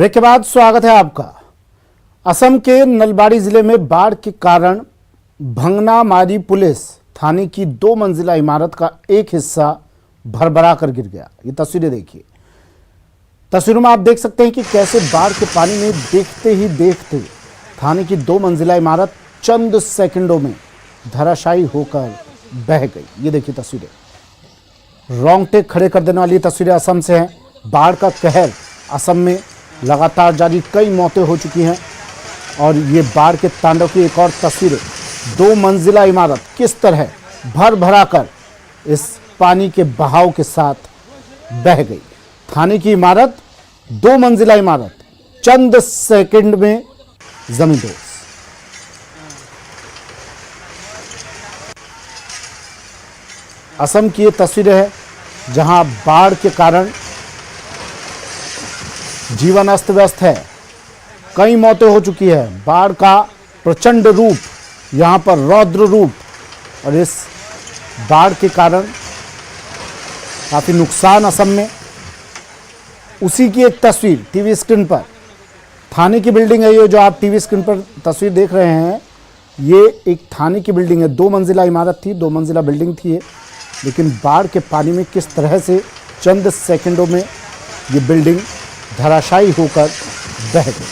Break के बाद स्वागत है आपका। असम के नलबाड़ी जिले में बाढ़ के कारण भंगनामारी पुलिस थाने की 2 मंजिला इमारत का एक हिस्सा भरभरा कर गिर गया। ये तस्वीरें देखिए। तस्वीरों में आप देख सकते हैं कि कैसे बाढ़ के पानी में देखते ही देखते थाने की 2 मंजिला इमारत चंद सेकंडों में धराशायी होकर बह गई। ये देखिए तस्वीरें, रोंगटे खड़े कर देने वाली तस्वीरें असम से हैं। बाढ़ का कहर असम में लगातार जारी, कई मौतें हो चुकी हैं और ये बाढ़ के तांडव की एक और तस्वीरें। 2 मंजिला इमारत किस तरह भर भरा कर इस पानी के बहाव के साथ बह गई। थाने की इमारत 2 मंजिला इमारत चंद सेकंड में जमींदोज। असम की ये तस्वीरें हैं जहां बाढ़ के कारण जीवन अस्त व्यस्त है, कई मौतें हो चुकी है। बाढ़ का प्रचंड रूप, यहां पर रौद्र रूप, और इस बाढ़ के कारण काफी नुकसान असम में। उसी की एक तस्वीर टीवी स्क्रीन पर, थाने की बिल्डिंग है ये जो आप टीवी स्क्रीन पर तस्वीर देख रहे हैं। ये एक थाने की बिल्डिंग है, 2 मंजिला इमारत थी, 2 मंजिला बिल्डिंग थी ये, लेकिन बाढ़ के पानी में किस तरह से चंद सेकंडों में ये बिल्डिंग धराशायी होकर बह गई।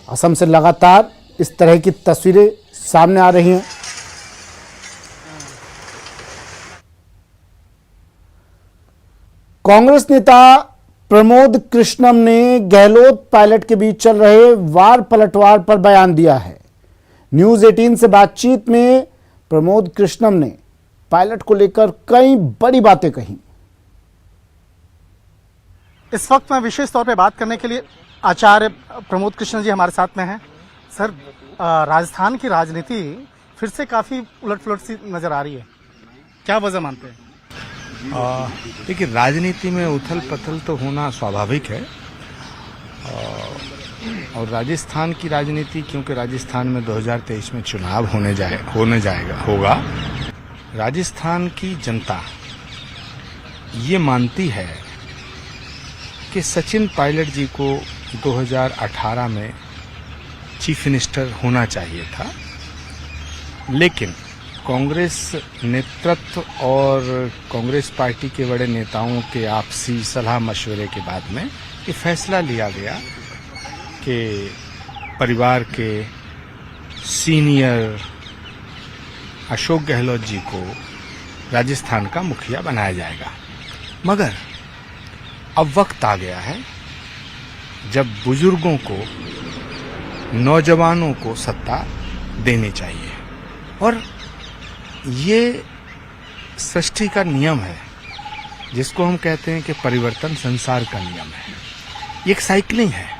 असम से लगातार इस तरह की तस्वीरें सामने आ रही हैं। कांग्रेस नेता प्रमोद कृष्णम ने गहलोत पायलट के बीच चल रहे वार पलटवार पर बयान दिया है। न्यूज 18 से बातचीत में प्रमोद कृष्णम ने पायलट को लेकर कई बड़ी बातें कही। इस वक्त मैं विशेष तौर पे बात करने के लिए आचार्य प्रमोद कृष्ण जी हमारे साथ में हैं। सर, राजस्थान की राजनीति फिर से काफी उलट-पुलट सी नजर आ रही है, क्या वजह मानते हैं? देखिए, राजनीति में उथल पथल तो होना स्वाभाविक है और राजस्थान की राजनीति, क्योंकि राजस्थान में 2023 में चुनाव होगा। राजस्थान की जनता ये मानती है कि सचिन पायलट जी को 2018 में चीफ मिनिस्टर होना चाहिए था, लेकिन कांग्रेस नेतृत्व और कांग्रेस पार्टी के बड़े नेताओं के आपसी सलाह मशवरे के बाद में ये फैसला लिया गया कि परिवार के सीनियर अशोक गहलोत जी को राजस्थान का मुखिया बनाया जाएगा। मगर अब वक्त आ गया है जब बुजुर्गों को, नौजवानों को सत्ता देनी चाहिए, और ये सृष्टि का नियम है जिसको हम कहते हैं कि परिवर्तन संसार का नियम है। ये एक साइकिलिंग है।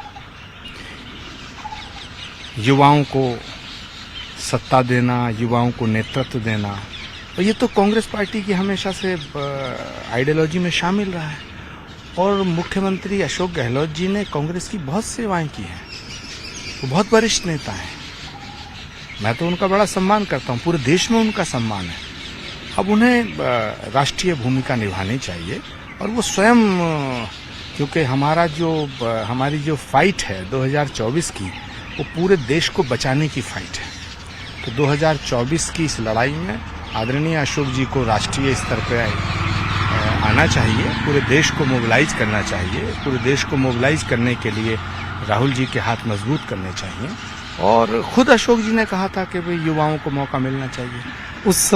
युवाओं को सत्ता देना, युवाओं को नेतृत्व देना, और ये तो कांग्रेस पार्टी की हमेशा से आइडियोलॉजी में शामिल रहा है। और मुख्यमंत्री अशोक गहलोत जी ने कांग्रेस की बहुत सेवाएं की हैं, वो बहुत वरिष्ठ नेता हैं, मैं तो उनका बड़ा सम्मान करता हूं, पूरे देश में उनका सम्मान है। अब उन्हें राष्ट्रीय भूमिका निभानी चाहिए, और वो स्वयं, क्योंकि हमारी जो फाइट है 2024 की, वो पूरे देश को बचाने की फाइट है। तो 2024 की इस लड़ाई में आदरणीय अशोक जी को राष्ट्रीय स्तर पर आना चाहिए, पूरे देश को मोबिलाइज करना चाहिए। पूरे देश को मोबिलाइज करने के लिए राहुल जी के हाथ मजबूत करने चाहिए, और खुद अशोक जी ने कहा था कि भाई युवाओं को मौका मिलना चाहिए। उस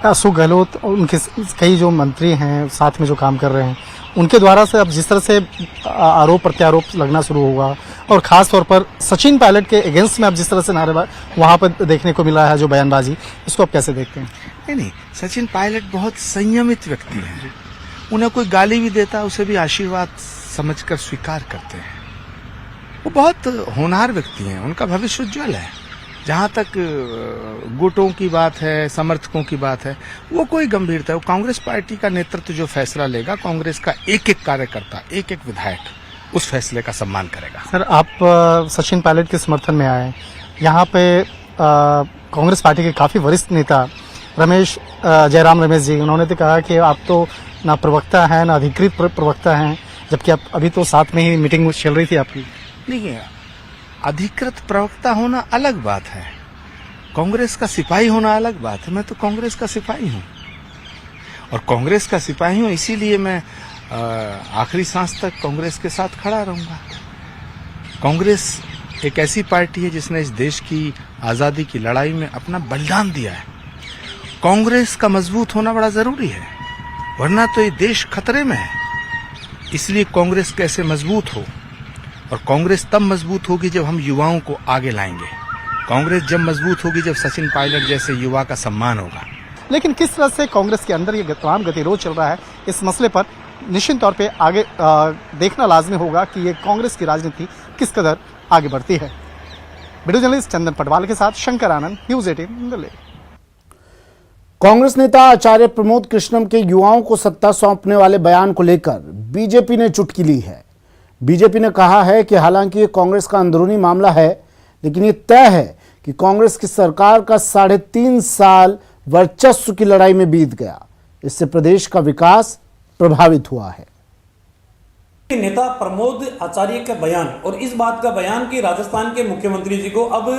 अशोक गहलोत और उनके कई जो मंत्री हैं साथ में जो काम कर रहे हैं, उनके द्वारा से अब जिस तरह से आरोप प्रत्यारोप लगना शुरू होगा, और खास तौर पर सचिन पायलट के अगेंस्ट में अब जिस तरह से नारेबाजी वहां पर देखने को मिला है, जो बयानबाजी, इसको आप कैसे देखते हैं? नहीं, सचिन पायलट बहुत संयमित व्यक्ति हैं। उन्हें कोई गाली भी देता है उसे भी आशीर्वाद समझकर स्वीकार करते हैं। वो बहुत होनहार व्यक्ति हैं, उनका भविष्य उज्ज्वल है। जहां तक गुटों की बात है, समर्थकों की बात है, वो कोई गंभीरता है। वो कांग्रेस पार्टी का नेतृत्व जो फैसला लेगा, कांग्रेस का एक एक कार्यकर्ता, एक एक विधायक उस फैसले का सम्मान करेगा। सर, आप सचिन पायलट के समर्थन में आए, यहाँ पे कांग्रेस पार्टी के काफी वरिष्ठ नेता रमेश जयराम रमेश जी, उन्होंने तो कहा कि आप तो ना प्रवक्ता हैं ना अधिकृत प्रवक्ता हैं, जबकि आप अभी तो साथ में ही मीटिंग चल रही थी आपकी। देखिए, अधिकृत प्रवक्ता होना अलग बात है, कांग्रेस का सिपाही होना अलग बात है। मैं तो कांग्रेस का सिपाही हूं और कांग्रेस का सिपाही हूं, इसीलिए मैं आखिरी सांस तक कांग्रेस के साथ खड़ा रहूंगा। कांग्रेस एक ऐसी पार्टी है जिसने इस देश की आजादी की लड़ाई में अपना बलिदान दिया है। कांग्रेस का मजबूत होना बड़ा जरूरी है, वरना तो ये देश खतरे में है। इसलिए कांग्रेस कैसे मजबूत हो, और कांग्रेस तब मजबूत होगी जब हम युवाओं को आगे लाएंगे। कांग्रेस जब मजबूत होगी जब सचिन पायलट जैसे युवा का सम्मान होगा। लेकिन किस तरह से कांग्रेस के अंदर ये तमाम गतिरोध चल रहा है, इस मसले पर निश्चित तौर पे आगे देखना लाजमी होगा कि ये कांग्रेस की राजनीति किस कदर आगे बढ़ती है। वीडियो जर्नलिस्ट चंदन पटवाल के साथ शंकर आनंद, न्यूज 18 दिल्ली। कांग्रेस नेता आचार्य प्रमोद कृष्णम के युवाओं को सत्ता सौंपने वाले बयान को लेकर बीजेपी ने चुटकी ली है। बीजेपी ने कहा है कि हालांकि ये कांग्रेस का अंदरूनी मामला है, लेकिन ये तय है कि कांग्रेस की सरकार का 3.5 साल वर्चस्व की लड़ाई में बीत गया। इससे प्रदेश का विकास प्रभावित हुआ है। नेता प्रमोद आचार्य का बयान और इस बात का बयान कि राजस्थान के मुख्यमंत्री जी को अब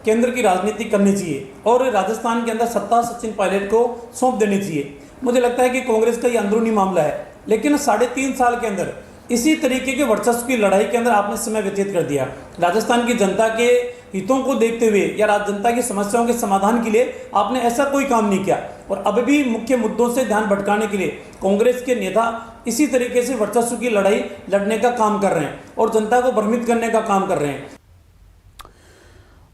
केंद्र की राजनीति करनी चाहिए और राजस्थान के अंदर सत्ता सचिन पायलट को सौंप देनी चाहिए। मुझे लगता है कि कांग्रेस का ये अंदरूनी मामला है, लेकिन 3.5 साल के अंदर इसी तरीके के वर्चस्व की लड़ाई के अंदर आपने समय व्यतीत कर दिया। राजस्थान की जनता के हितों को देखते हुए या जनता की समस्याओं के समाधान के लिए आपने ऐसा कोई काम नहीं किया और अब भी मुख्य मुद्दों से ध्यान भटकाने के लिए कांग्रेस के नेता इसी तरीके से वर्चस्व की लड़ाई लड़ने का काम कर रहे हैं और जनता को भ्रमित करने का काम कर रहे हैं।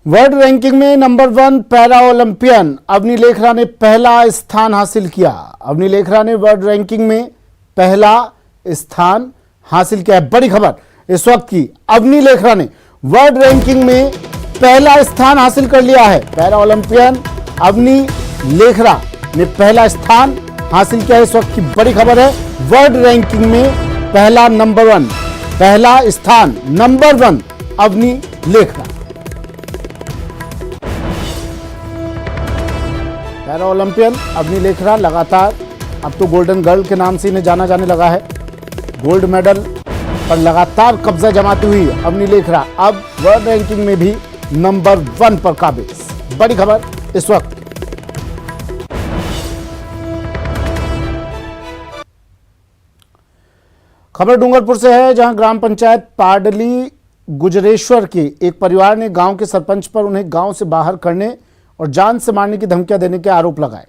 वर्ल्ड रैंकिंग में number 1 para Olympian Avani Lekhara ने पहला स्थान हासिल किया। अवनी लेखरा ने वर्ल्ड रैंकिंग में पहला स्थान हासिल किया है। बड़ी खबर इस वक्त की, अवनी लेखरा ने वर्ल्ड रैंकिंग में पहला स्थान हासिल कर लिया है। पैरा ओलंपियन अवनी लेखरा ने पहला स्थान हासिल किया है। इस वक्त की बड़ी खबर है, वर्ल्ड रैंकिंग में पहला स्थान number 1 Avani Lekhara. Para Olympian Avani Lekhara लगातार अब तो गोल्डन गर्ल के नाम से इन्हें जाना जाने लगा है। गोल्ड मेडल पर लगातार कब्जा जमाती हुई अवनी लेखरा अब वर्ल्ड रैंकिंग में भी नंबर 1 पर काबिज। बड़ी खबर इस वक्त। खबर डूंगरपुर से है, जहां ग्राम पंचायत पाडली गुजरेश्वर के एक परिवार ने गांव के सरपंच पर उन्हें गांव से बाहर करने और जान से मारने की धमकियां देने के आरोप लगाए।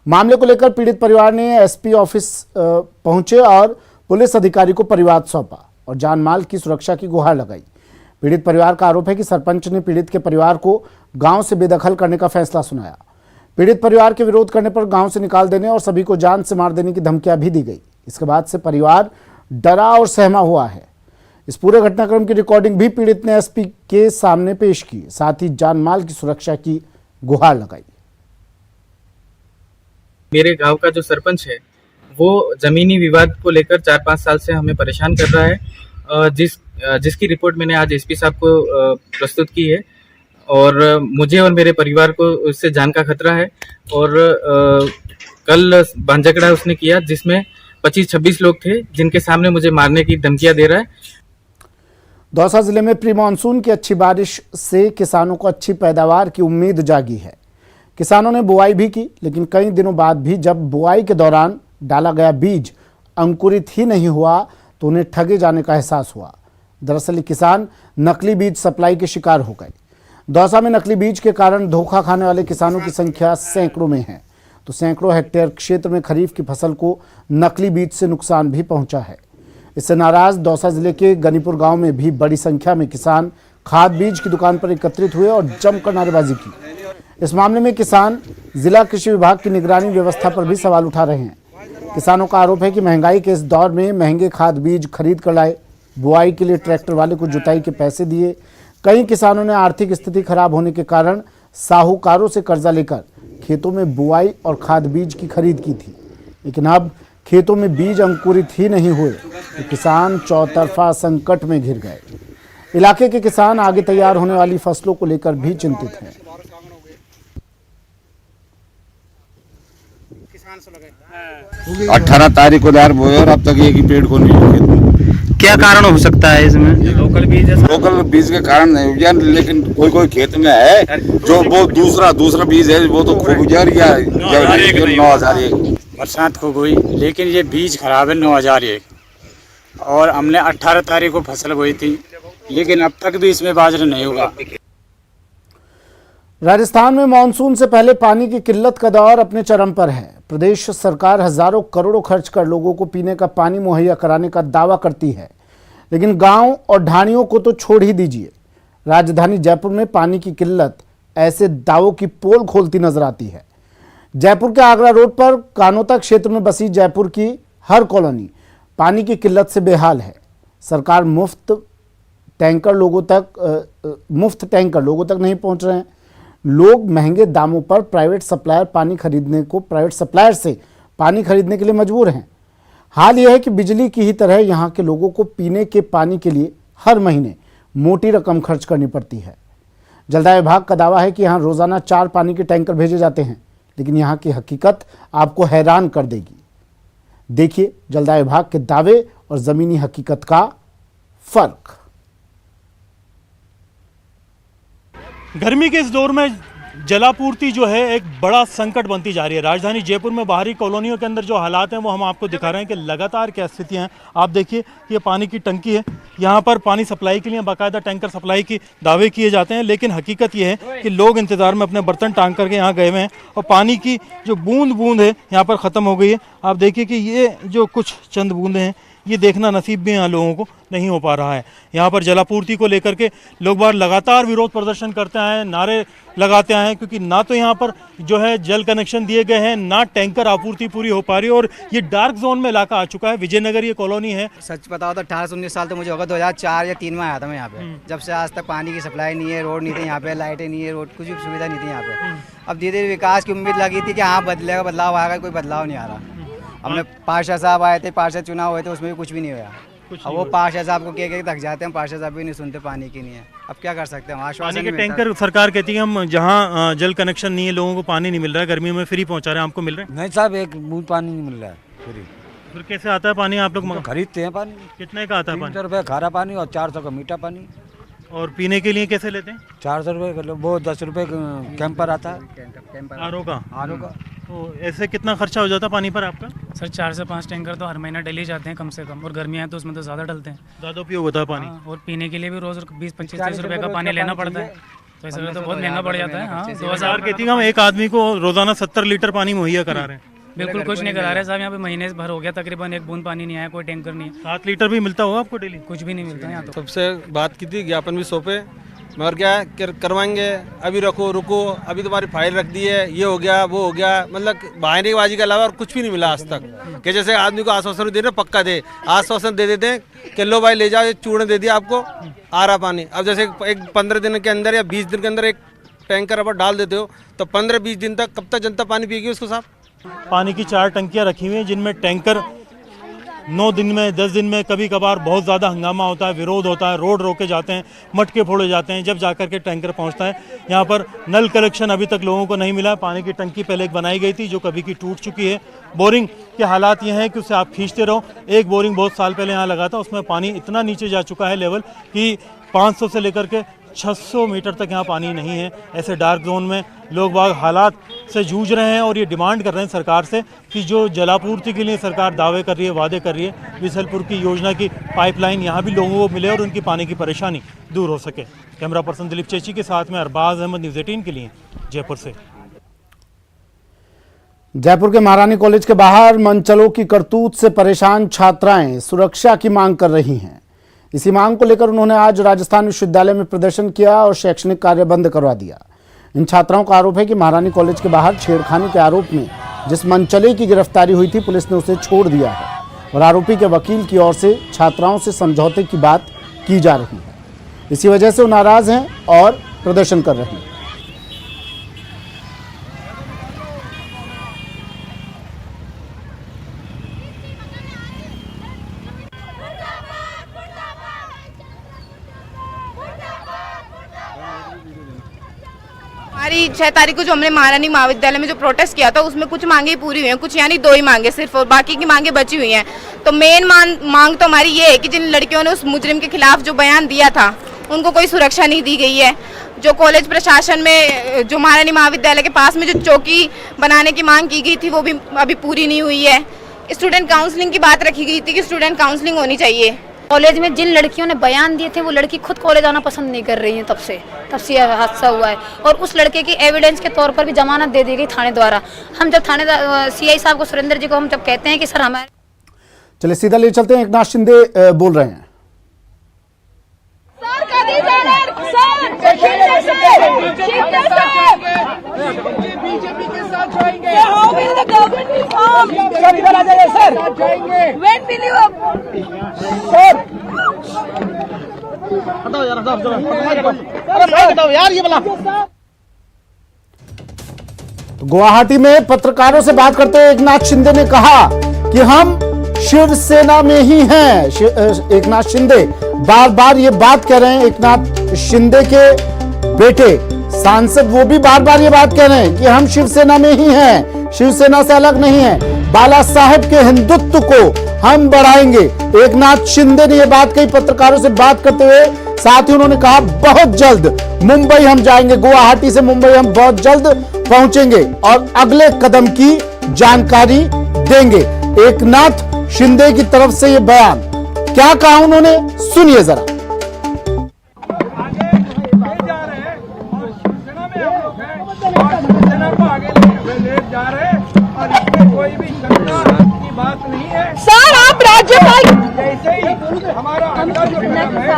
मामले को लेकर पीड़ित परिवार ने एसपी ऑफिस पहुंचे और पुलिस अधिकारी को परिवाद सौंपा और जान माल की सुरक्षा की गुहार लगाई। पीड़ित परिवार का आरोप है कि सरपंच ने पीड़ित के परिवार को गांव से बेदखल करने का फैसला सुनाया। पीड़ित परिवार के विरोध करने पर गांव से निकाल देने और सभी को जान से मार देने की धमकियां भी दी गई। इसके बाद से परिवार डरा और सहमा हुआ है। इस पूरे घटनाक्रम की रिकॉर्डिंग भी पीड़ित ने एसपी के सामने पेश की, साथ ही जान माल की सुरक्षा की गुहार लगाई। मेरे गांव का जो सरपंच है वो जमीनी विवाद को लेकर 4-5 साल से हमें परेशान कर रहा है, जिसकी रिपोर्ट मैंने आज एसपी साहब को प्रस्तुत की है और मुझे और मेरे परिवार को उससे जान का खतरा है। और कल बांझकड़ा उसने किया जिसमें 25-26 लोग थे जिनके सामने मुझे मारने की धमकियां दे रहा है। दौसा जिले में प्री मानसून की अच्छी बारिश से किसानों को अच्छी पैदावार की उम्मीद जागी है। किसानों ने बुआई भी की, लेकिन कई दिनों बाद भी जब बुआई के दौरान डाला गया बीज अंकुरित ही नहीं हुआ तो उन्हें ठगे जाने का एहसास हुआ। दरअसल किसान नकली बीज सप्लाई के शिकार हो गए। दौसा में नकली बीज के कारण धोखा खाने वाले किसानों की संख्या सैकड़ों में है, तो सैकड़ों हेक्टेयर क्षेत्र में खरीफ की फसल को नकली बीज से नुकसान भी पहुंचा है। इससे नाराज दौसा जिले के गनीपुर गांव में भी बड़ी संख्या में किसान खाद बीज की दुकान पर एकत्रित हुए और जमकर नारेबाजी की। इस मामले में किसान जिला कृषि विभाग की निगरानी व्यवस्था पर भी सवाल उठा रहे हैं। किसानों का आरोप है कि महंगाई के इस दौर में महंगे खाद बीज खरीद कर लाए, बुआई के लिए ट्रैक्टर वाले को जुताई के पैसे दिए। कई किसानों ने आर्थिक स्थिति खराब होने के कारण साहूकारों से कर्जा लेकर खेतों में बुआई और खाद बीज की खरीद की थी, लेकिन अब खेतों में बीज अंकुरित ही नहीं हुए तो किसान चौतरफा संकट में घिर गए। इलाके के किसान आगे तैयार होने वाली फसलों को लेकर भी चिंतित हैं। 18 तारीख को दायर बोए और अब तक एक ही पेड़ को नहीं हुए खेत में। क्या कारण हो सकता है इसमें? लोकल बीज के कारण नहीं हुआ, लेकिन कोई कोई खेत में है जो वो दूसरा बीज है, वो तो खूब गुजर गया 9,001 बरसात को हुई, लेकिन ये बीज खराब है 9,001। और हमने 18 तारीख को फसल बोई थी, लेकिन अब तक भी इसमें बाजरा नहीं होगा। राजस्थान में मानसून से पहले पानी की किल्लत का दौर अपने चरम पर है। प्रदेश सरकार हजारों करोड़ों खर्च कर लोगों को पीने का पानी मुहैया कराने का दावा करती है, लेकिन गांव और ढाणियों को तो छोड़ ही दीजिए। राजधानी जयपुर में पानी की किल्लत ऐसे दावों की पोल खोलती नजर आती है। जयपुर के आगरा रोड पर कानोता क्षेत्र में बसी जयपुर की हर कॉलोनी पानी की किल्लत से बेहाल है। सरकार मुफ्त टैंकर लोगों तक नहीं पहुंच रहे हैं। लोग महंगे दामों पर प्राइवेट सप्लायर से पानी खरीदने के लिए मजबूर हैं। हाल यह है कि बिजली की ही तरह यहां के लोगों को पीने के पानी के लिए हर महीने मोटी रकम खर्च करनी पड़ती है। जलदाय विभाग का दावा है कि यहां रोजाना 4 पानी के टैंकर भेजे जाते हैं, लेकिन यहां की हकीकत आपको हैरान कर देगी। देखिए जलदाय विभाग के दावे और जमीनी हकीकत का फर्क। गर्मी के इस दौर में जलापूर्ति जो है एक बड़ा संकट बनती जा रही है। राजधानी जयपुर में बाहरी कॉलोनियों के अंदर जो हालात हैं वो हम आपको दिखा रहे हैं कि लगातार क्या स्थितियां हैं। आप देखिए ये पानी की टंकी है, यहाँ पर पानी सप्लाई के लिए बाकायदा टैंकर सप्लाई की दावे किए जाते हैं, लेकिन हकीकत ये है कि लोग इंतजार में अपने बर्तन टांग करके यहाँ गए हुए हैं और पानी की जो बूंद है यहाँ पर ख़त्म हो गई है। आप देखिए कि ये जो कुछ चंद बूंदें हैं ये देखना नसीब भी यहाँ लोगों को नहीं हो पा रहा है। यहाँ पर जलापूर्ति को लेकर के लोग बार लगातार विरोध प्रदर्शन करते आए, नारे लगाते आए, क्योंकि ना तो यहाँ पर जो है जल कनेक्शन दिए गए हैं, ना टैंकर आपूर्ति पूरी हो पा रही है और ये डार्क जोन में इलाका आ चुका है। विजयनगर ये कॉलोनी है। सच बताओ तो 18 से 19 साल तो मुझे होगा, 2004 या 3 में आया था मैं यहाँ पे। जब से आज तक पानी की सप्लाई नहीं है, रोड नहीं थे यहाँ पे, लाइटें नहीं है, रोड कुछ भी सुविधा नहीं थी यहाँ पे। अब धीरे धीरे विकास की उम्मीद लगी थी कि हाँ बदलेगा, बदलाव आएगा, कोई बदलाव नहीं आ रहा। हमने पार्षद साहब आए थे, पार्षद चुनाव हुए थे, उसमें भी कुछ भी नहीं हुआ। अब वो पार्षद साहब को कह थक जाते हैं, पार्षद साहब भी नहीं सुनते, पानी की नहीं है। अब क्या कर सकते हैं, आश्वासन पानी के टैंकर सरकार कहती है हम जहाँ जल कनेक्शन नहीं है, लोगों को पानी नहीं मिल रहा है, गर्मियों में फ्री पहुँचा रहे हैं, आपको मिल रहा है? नहीं साहब, एक बूंद पानी नहीं मिल रहा है फ्री। फिर कैसे आता है पानी? आप लोग खरीदते हैं पानी। कितने का आता है पानी? 300 रुपये खारा पानी और 400 का मीठा पानी। और पीने के लिए कैसे लेते हैं? 400 रुपये, वो 10 रुपये कैंपर आता है आरओ का। तो ऐसे कितना खर्चा हो जाता है पानी पर आपका? सर 4 से 5 टैंकर तो हर महीना डेली जाते हैं कम से कम, और गर्मियाँ हैं तो उसमें तो ज़्यादा डलते हैं, ज़्यादा उपयोग होता है पानी। और पीने के लिए भी रोज़ 20-25-30 रुपये का पानी लेना पड़ता है, तो ऐसे तो बहुत महंगा पड़ जाता है। हाँ, 2000 कहती हम एक आदमी को रोजाना 70 लीटर पानी मुहैया करा रहे हैं। बिल्कुल कुछ नहीं करा रहे साहब, यहाँ पे महीने भर हो गया तकरीबन, एक बूंद पानी नहीं आया, कोई टैंकर नहीं है। 7 लीटर भी मिलता होगा आपको डेली? कुछ भी नहीं मिलता यहाँ तो। सबसे बात की थी, ज्ञापन भी सौंपे, मगर क्या करवाएंगे, अभी रुको, अभी तुम्हारी फाइल रख दी है, ये हो गया वो हो गया, मतलब बहानेबाजी के अलावा और कुछ भी नहीं मिला आज तक। कि जैसे आदमी को आश्वासन दे रहे पक्का दे, आश्वासन दे देते हैं कि लो भाई ले जाओ, ये चूर्ण दे दिया आपको, आ रहा पानी। अब जैसे एक 15 दिन के अंदर या 20 दिन के अंदर एक टैंकर अब डाल देते हो, तो 15-20 दिन तक कब तक जनता पानी पिएगी उसको साहब? पानी की 4 टंकियां रखी हुई हैं, जिनमें टैंकर 9 दिन में 10 दिन में कभी कभार बहुत ज़्यादा हंगामा होता है, विरोध होता है, रोड रोके जाते हैं, मटके फोड़े जाते हैं, जब जाकर के टैंकर पहुंचता है। यहाँ पर नल कनेक्शन अभी तक लोगों को नहीं मिला। पानी की टंकी पहले एक बनाई गई थी जो कभी की टूट चुकी है। बोरिंग के हालात ये हैं कि उसे आप खींचते रहो। एक बोरिंग बहुत साल पहले यहाँ लगा था, उसमें पानी इतना नीचे जा चुका है लेवल कि 500 से लेकर के 600 मीटर तक यहाँ पानी नहीं है। ऐसे डार्क जोन में लोग बाग हालात से जूझ रहे हैं और ये डिमांड कर रहे हैं सरकार से कि जो जलापूर्ति के लिए सरकार दावे कर रही है, वादे कर रही है, बिसलपुर की योजना की पाइपलाइन यहाँ भी लोगों को मिले और उनकी पानी की परेशानी दूर हो सके। कैमरा पर्सन दिलीप चेची के साथ में अरबाज अहमद, न्यूज़ 18 के लिए जयपुर से। जयपुर के महारानी कॉलेज के बाहर मनचलों की करतूत से परेशान छात्राएं सुरक्षा की मांग कर रही हैं। इसी मांग को लेकर उन्होंने आज राजस्थान विश्वविद्यालय में प्रदर्शन किया और शैक्षणिक कार्य बंद करवा दिया। इन छात्राओं का आरोप है कि महारानी कॉलेज के बाहर छेड़खानी के आरोप में जिस मनचले की गिरफ्तारी हुई थी, पुलिस ने उसे छोड़ दिया है और आरोपी के वकील की ओर से छात्राओं से समझौते की बात की जा रही है। इसी वजह से वो नाराज हैं और प्रदर्शन कर रहे हैं। हमारी 6 तारीख को जो हमने महारानी महाविद्यालय में जो प्रोटेस्ट किया था उसमें कुछ मांगे ही पूरी हुई हैं, कुछ यानी 2 ही मांगे सिर्फ, और बाकी की मांगे बची हुई हैं। तो मेन मांग तो हमारी ये है कि जिन लड़कियों ने उस मुजरिम के खिलाफ जो बयान दिया था उनको कोई सुरक्षा नहीं दी गई है। जो कॉलेज प्रशासन में जो महारानी महाविद्यालय के पास में जो चौकी बनाने की मांग की गई थी वो भी अभी पूरी नहीं हुई है। स्टूडेंट काउंसलिंग की बात रखी गई थी कि स्टूडेंट काउंसलिंग होनी चाहिए। कॉलेज में जिन लड़कियों ने बयान दिए थे वो लड़की खुद कॉलेज आना पसंद नहीं कर रही है, तब से यह हादसा हुआ है। और उस लड़के की एविडेंस के तौर पर भी जमानत दे दी गई थाने द्वारा। हम जब थाने सीआई साहब को, सुरेंद्र जी को हम जब कहते हैं कि सर हमारे, चलिए सीधा ले चलते हैं, एकनाथ शिंदे बोल रहे हैं। बीजेपी के साथ जाएंगे। How will the government be formed? Sir इधर आ जाइए सर। जाएंगे। When will you? सर। हटाओ यार, हटाओ यार ये वाला। गुवाहाटी में पत्रकारों से बात करते हुए एकनाथ शिंदे ने कहा कि हम शिवसेना में ही हैं। एकनाथ शिंदे बार बार ये बात कह रहे हैं। एकनाथ शिंदे के बेटे सांसद वो भी बार बार ये बात कह रहे हैं कि हम शिवसेना में ही हैं, शिवसेना से अलग नहीं है। बाला साहेब के हिंदुत्व को हम बढ़ाएंगे। एकनाथ शिंदे ने ये बात कही पत्रकारों से बात करते हुए। साथ ही उन्होंने कहा बहुत जल्द मुंबई हम जाएंगे, गुवाहाटी से मुंबई हम बहुत जल्द पहुंचेंगे और अगले कदम की जानकारी देंगे। एकनाथ शिंदे की तरफ से ये बयान, क्या कहा उन्होंने, सुनिए जरा। सर आप राज्यपाल जैसे ही हमारा अगला जो कदम है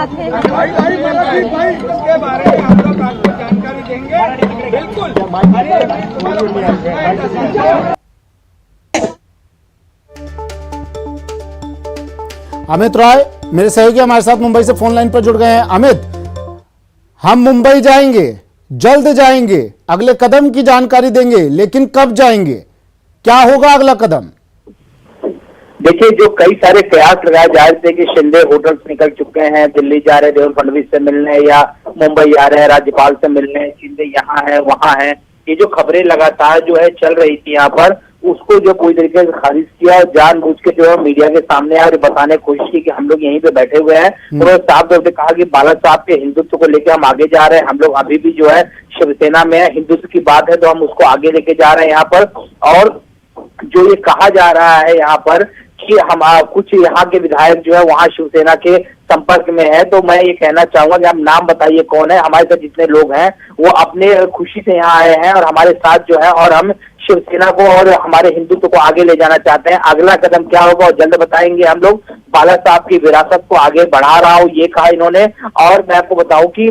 उसके बारे में हम लोग आपको जानकारी देंगे। बिल्कुल अमित रॉय मेरे सहयोगी हमारे साथ मुंबई से फोन लाइन पर जुड़ गए हैं। अमित, हम मुंबई जाएंगे, जल्द जाएंगे, अगले कदम की जानकारी देंगे, लेकिन कब जाएंगे, क्या होगा अगला कदम? देखिए, जो कई सारे प्रयास लगाए जा रहे थे कि शिंदे होटल से निकल चुके हैं, दिल्ली जा रहे देवेंद्र फडणवीस से मिलने या मुंबई आ रहे हैं राज्यपाल से मिलने, शिंदे यहाँ है वहाँ है, ये जो खबरें लगातार जो है चल रही थी यहाँ पर, उसको जो पूरी तरीके से खारिज किया और जानबूझ के जो है मीडिया के सामने आए और बताने की कोशिश की कि हम लोग यहीं पे बैठे हुए हैं। उन्होंने साफ तौर पे कहा कि बाला साहब के हिंदुत्व को लेकर हम आगे जा रहे हैं, हम लोग अभी भी जो है शिवसेना में है, हिंदुत्व की बात है तो हम उसको आगे लेके जा रहे हैं यहाँ पर। और जो ये कहा जा रहा है यहाँ पर कि हम कुछ यहाँ के विधायक जो है वहाँ शिवसेना के संपर्क में है, तो मैं ये कहना चाहूंगा कि आप नाम बताइए कौन है। हमारे साथ जितने लोग हैं वो अपने खुशी से यहाँ आए हैं और हमारे साथ जो है, और हम शिवसेना को और हमारे हिंदुत्व को आगे ले जाना चाहते हैं। अगला कदम क्या होगा और जल्द बताएंगे हम लोग। बाला साहब की विरासत को आगे बढ़ा रहा हूँ, ये कहा इन्होंने। और मैं आपको बताऊं कि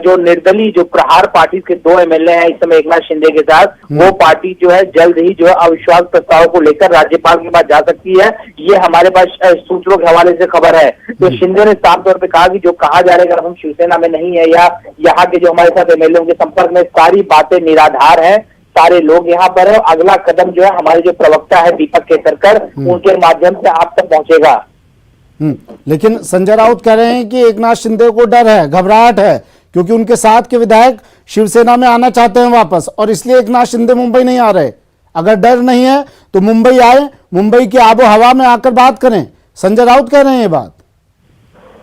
जो निर्दलीय जो प्रहार पार्टी के 2 एमएलए हैं इस समय एकनाथ शिंदे के साथ, वो पार्टी जो है जल्द ही जो है अविश्वास प्रस्ताव को लेकर राज्यपाल के पास जा सकती है। ये हमारे पास सूत्रों के हवाले से खबर है। तो शिंदे ने साफ तौर पर कहा कि जो कहा जा रहा है कि हम शिवसेना में नहीं है या यहाँ के जो हमारे साथ एमएलए के संपर्क में, सारी बातें निराधार है। सारे लोग यहाँ पर है। अगला कदम जो है हमारे जो प्रवक्ता है दीपक केसरकर, उनके माध्यम से आप तक पहुंचेगा। लेकिन संजय राउत कह रहे हैं कि एकनाथ शिंदे को डर है, घबराहट है, क्योंकि उनके साथ के विधायक शिवसेना में आना चाहते हैं वापस, और इसलिए एकनाथ शिंदे मुंबई नहीं आ रहे। अगर डर नहीं है तो मुंबई आए, मुंबई की आबो हवा में आकर बात करें। संजय राउत कह रहे हैं ये बात।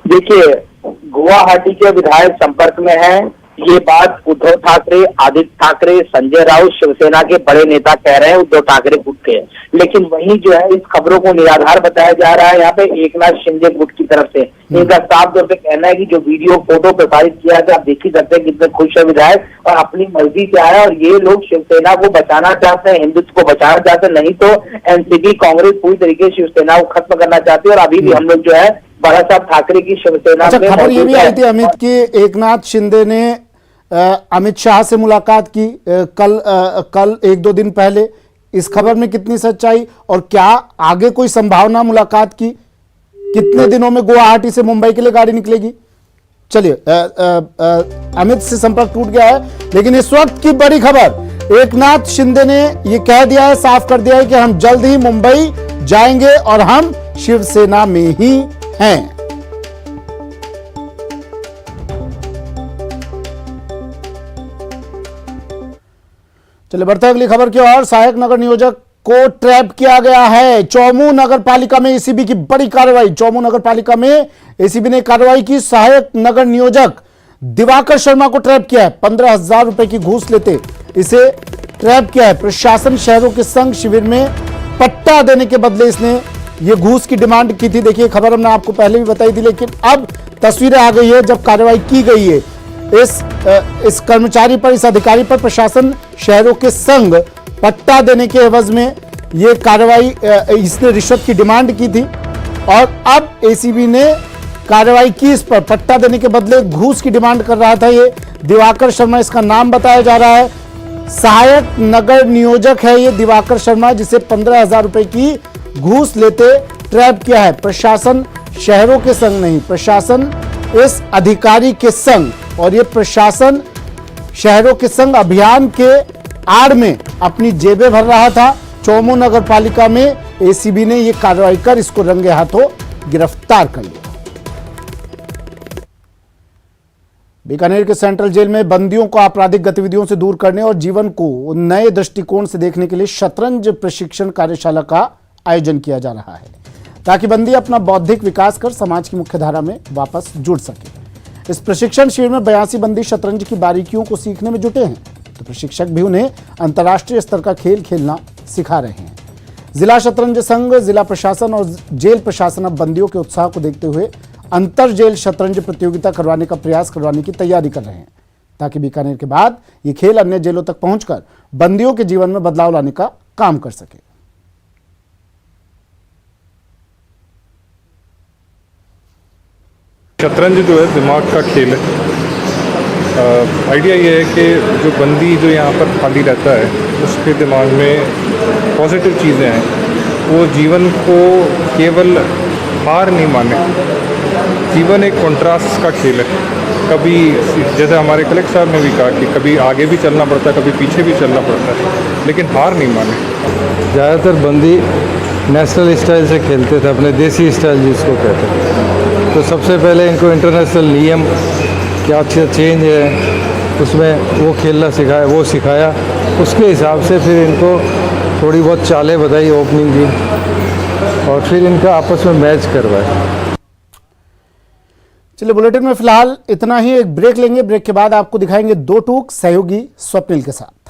देखिए, गुवाहाटी के विधायक संपर्क में है, ये बात उद्धव ठाकरे, आदित्य ठाकरे, संजय राउत, शिवसेना के बड़े नेता कह रहे हैं, उद्धव ठाकरे गुट के। लेकिन वहीं जो है इस खबरों को निराधार बताया जा रहा है यहाँ पे एकनाथ शिंदे गुट की तरफ से। इनका साफ तौर पे कहना है कि जो वीडियो फोटो प्रसारित किया था, आप देख ही सकते हैं कितने खुश है विधायक और अपनी मर्जी से आया, और ये लोग शिवसेना को बचाना चाहते हैं, हिंदुत्व को बचाना चाहते हैं। नहीं तो एनसीपी कांग्रेस पूरी तरीके से शिवसेना को खत्म करना चाहती है। और अभी भी हम लोग जो है बाला साहब ठाकरे की शिवसेना में खबर ये भी आई थी अमित की एकनाथ शिंदे ने अमित शाह से मुलाकात की कल 1-2 दिन पहले। इस खबर में कितनी सच्चाई, और क्या आगे कोई संभावना मुलाकात की? कितने दिनों में गुवाहाटी से मुंबई के लिए गाड़ी निकलेगी? चलिए, अमित से संपर्क टूट गया है, लेकिन इस वक्त की बड़ी खबर, एकनाथ शिंदे ने यह कह दिया है, साफ कर दिया है कि हम जल्द ही मुंबई जाएंगे और हम शिवसेना में ही हैं। चलिए बढ़ते हैं अगली खबर की ओर। सहायक नगर नियोजक को ट्रैप किया गया है। चौमू नगर पालिका में एसीबी की बड़ी कार्रवाई। चौमू नगर पालिका में एसीबी ने कार्रवाई की। सहायक नगर नियोजक दिवाकर शर्मा को ट्रैप किया है। 15,000 रुपए की घूस लेते इसे ट्रैप किया है। प्रशासन शहरों के संघ शिविर में पट्टा देने के बदले इसने ये घूस की डिमांड की थी। देखिए खबर हमने आपको पहले भी बताई थी, लेकिन अब तस्वीरें आ गई है जब कार्रवाई की गई है। इस कर्मचारी पर, इस अधिकारी पर प्रशासन शहरों के संघ पट्टा देने के एवज में ये कार्रवाई, इसने रिश्वत की डिमांड की थी और अब एसीबी ने कार्रवाई की इस पर। पट्टा देने के बदले घूस की डिमांड कर रहा था ये दिवाकर शर्मा, इसका नाम बताया जा रहा है। सहायक नगर नियोजक है ये दिवाकर शर्मा, जिसे 15,000 रुपए की घूस लेते ट्रैप किया है। प्रशासन शहरों के संग नहीं, प्रशासन इस अधिकारी के संग, और ये प्रशासन शहरों के संग अभियान के आड़ में अपनी जेबें भर रहा था। चौमू नगर पालिका में एसीबी ने यह कार्रवाई कर इसको रंगे हाथों गिरफ्तार कर लिया। बीकानेर के सेंट्रल जेल में बंदियों को आपराधिक गतिविधियों से दूर करने और जीवन को नए दृष्टिकोण से देखने के लिए शतरंज प्रशिक्षण कार्यशाला का आयोजन किया जा रहा है, ताकि बंदी अपना बौद्धिक विकास कर समाज की मुख्यधारा में वापस जुड़ सके। इस प्रशिक्षण शिविर में 82 बंदी शतरंज की बारीकियों को सीखने में जुटे हैं, तो प्रशिक्षक भी उन्हें अंतर्राष्ट्रीय स्तर का खेल खेलना सिखा रहे हैं। जिला शतरंज संघ, जिला प्रशासन और जेल प्रशासन अब बंदियों के उत्साह को देखते हुए अंतर जेल शतरंज प्रतियोगिता करवाने का प्रयास करवाने की तैयारी कर रहे हैं, ताकि बीकानेर के बाद ये खेल अन्य जेलों तक पहुंचकर बंदियों के जीवन में बदलाव लाने का काम कर सके। शतरंज जो है दिमाग का खेल है। आइडिया ये है कि जो बंदी जो यहाँ पर खाली रहता है उसके दिमाग में पॉजिटिव चीज़ें हैं, वो जीवन को केवल हार नहीं माने। जीवन एक कॉन्ट्रास्ट का खेल है। कभी जैसे हमारे कलेक्टर साहब ने भी कहा कि कभी आगे भी चलना पड़ता है, कभी पीछे भी चलना पड़ता है, लेकिन हार नहीं माने। ज़्यादातर बंदी नेशनल स्टाइल से खेलते थे, अपने देसी स्टाइल जिसको कहते हैं। तो सबसे पहले इनको इंटरनेशनल नियम क्या चेंज है उसमें वो खेलना सिखाया, वो सिखाया। उसके हिसाब से फिर इनको थोड़ी बहुत चालें बताई ओपनिंग की, और फिर इनका आपस में मैच करवाए। चलिए बुलेटिन में फिलहाल इतना ही। एक ब्रेक लेंगे, ब्रेक के बाद आपको दिखाएंगे दो टूक सहयोगी स्वप्निल के साथ।